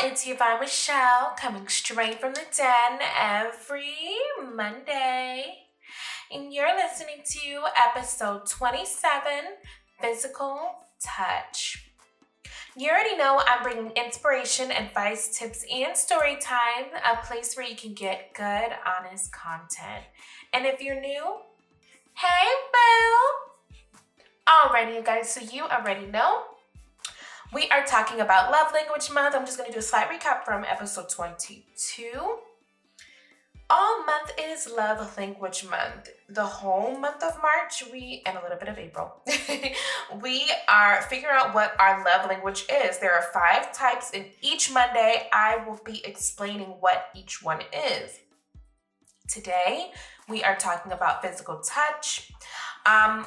It's Yvonne Michel coming straight from the den every Monday. And you're listening to episode 27, Physical Touch. You already know I'm bringing inspiration, advice, tips, and story time, a place where you can get good, honest content. And if you're new, hey, boo! Alrighty, you guys, so you already know. We are talking about Love Language Month. I'm just going to do a slight recap from episode 22. All month is Love Language Month. The whole month of March, and a little bit of April, we are figuring out what our love language is. There are 5 types, and each Monday, I will be explaining what each one is. Today, we are talking about physical touch. On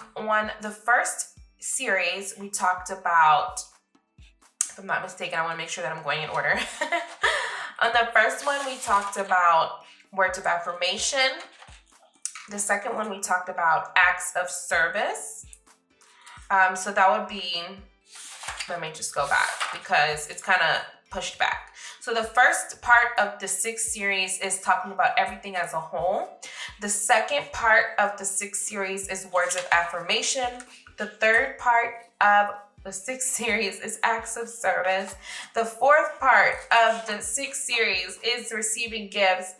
the first series, we talked about, if I'm not mistaken, I want to make sure that I'm going in order. On the first one, we talked about words of affirmation. The second one, we talked about acts of service. So that would be, let me just go back because it's kind of pushed back. So the first part of the 6th series is talking about everything as a whole. The second part of the 6th series is words of affirmation. The third part of the 6th series is acts of service. The 4th part of the 6th series is receiving gifts.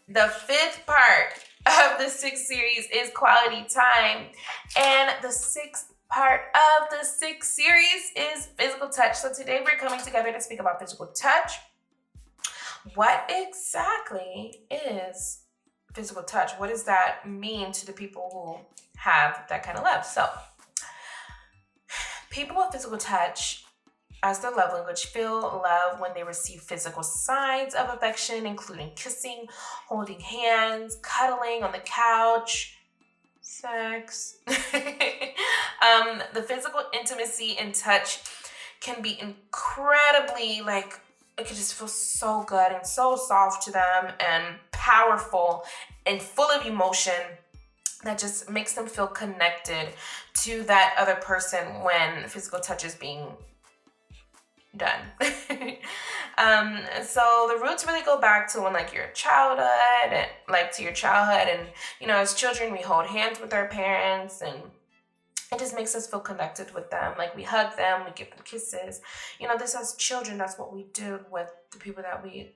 The 5th part of the 6th series is quality time. And the 6th part of the 6th series is physical touch. So today we're coming together to speak about physical touch. What exactly is physical touch? What does that mean to the people who have that kind of love? So people with physical touch as their love language feel love when they receive physical signs of affection, including kissing, holding hands, cuddling on the couch, sex. The physical intimacy and touch can be incredibly, it can just feel so good and so soft to them and powerful and full of emotion that just makes them feel connected to that other person when physical touch is being done. So the roots really go back to when your childhood, to your childhood, and as children we hold hands with our parents, and it just makes us feel connected with them. We hug them, we give them kisses. This as children, that's what we do with the people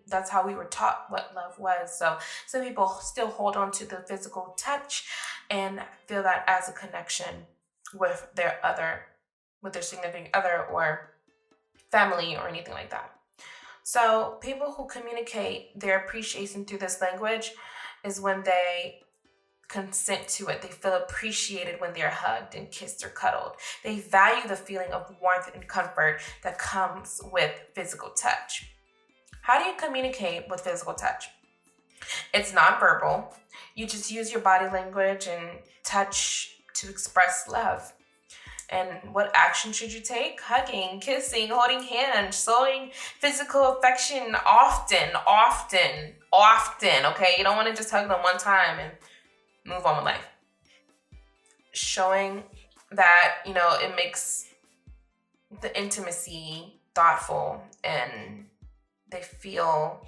that's how we were taught what love was. So some people still hold on to the physical touch and feel that as a connection with their significant other or family or anything like that. So people who communicate their appreciation through this language is when they consent to it. They feel appreciated when they're hugged and kissed or cuddled. They value the feeling of warmth and comfort that comes with physical touch. How do you communicate with physical touch? It's nonverbal. You just use your body language and touch to express love. And what action should you take? Hugging, kissing, holding hands, showing physical affection often, okay? You don't want to just hug them one time and move on with life. Showing that, it makes the intimacy thoughtful and they feel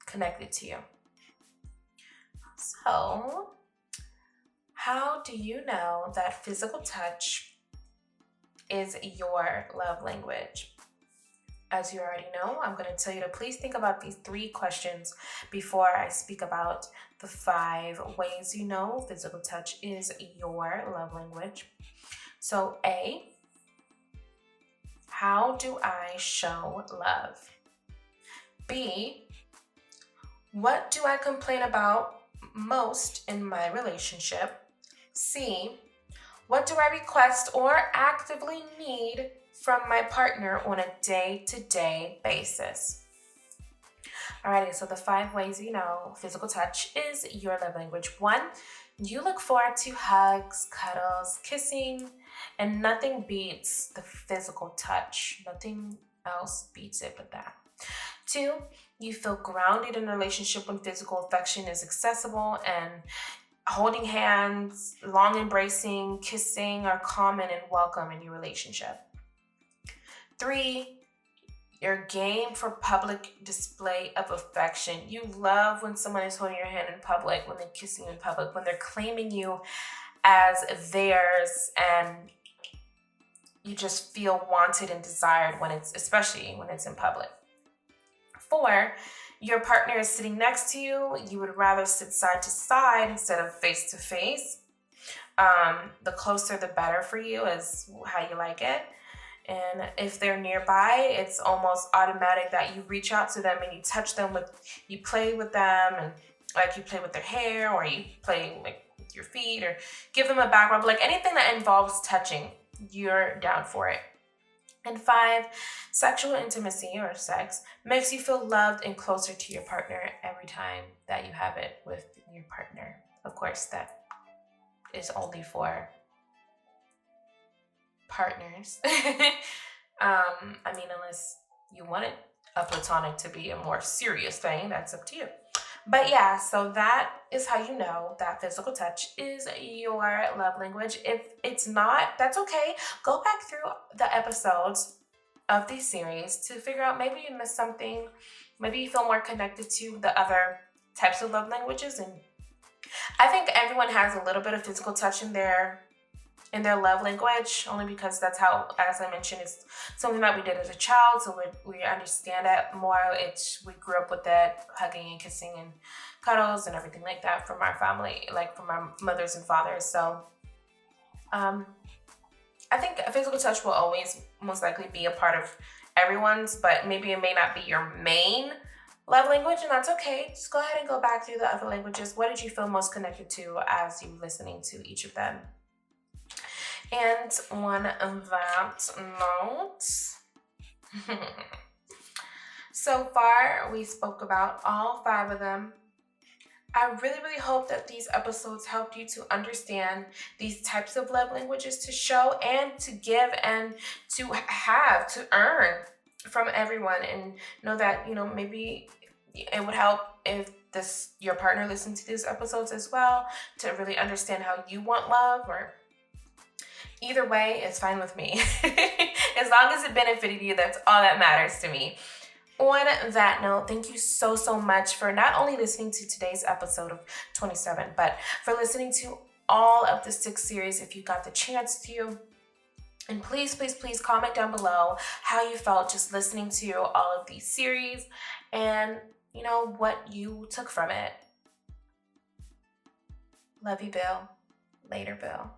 connected to you. So, how do you know that physical touch is your love language? As you already know, I'm going to tell you to please think about these 3 questions before I speak about the 5 ways you know physical touch is your love language. So A, how do I show love? B, what do I complain about most in my relationship? C, what do I request or actively need from my partner on a day-to-day basis? Alrighty, so the 5 ways you know physical touch is your love language. 1, you look forward to hugs, cuddles, kissing, and nothing beats the physical touch. Nothing else beats it but that. 2, you feel grounded in a relationship when physical affection is accessible and holding hands, long embracing, kissing are common and welcome in your relationship. 3, You're game for public display of affection. You love when someone is holding your hand in public, when they're kissing you in public, when they're claiming you as theirs, and you just feel wanted and desired especially when it's in public. 4, your partner is sitting next to you. You would rather sit side to side instead of face to face. The closer, the better for you is how you like it. And if they're nearby, it's almost automatic that you reach out to them and you touch them you play with them, and like you play with their hair, or you play like with your feet, or give them a back rub, like anything that involves touching, you're down for it. And 5, sexual intimacy or sex makes you feel loved and closer to your partner every time that you have it with your partner. Of course, that is only for partners. I mean, unless you want it a platonic to be a more serious thing, that's up to you. But yeah, so that is how you know that physical touch is your love language. If it's not, that's okay. Go back through the episodes of these series to figure out, maybe you missed something. Maybe you feel more connected to the other types of love languages. And I think everyone has a little bit of physical touch in their love language, only because that's how, as I mentioned, it's something that we did as a child, so we understand it more. We grew up with that, hugging and kissing and cuddles and everything like that from our family, like from our mothers and fathers. So I think physical touch will always most likely be a part of everyone's, but maybe it may not be your main love language, and that's okay. Just go ahead and go back through the other languages. What did you feel most connected to as you were listening to each of them? And on that note, so far we spoke about all 5 of them. I really, really hope that these episodes helped you to understand these types of love languages to show and to give and to have, to earn from everyone, and know that, maybe it would help if your partner listened to these episodes as well, to really understand how you want love, or either way, it's fine with me. As long as it benefited you, that's all that matters to me. On that note, thank you so, so much for not only listening to today's episode of 27, but for listening to all of the 6 series if you got the chance to. And please, please, please comment down below how you felt just listening to all of these series, and, what you took from it. Love you, Bill. Later, Bill.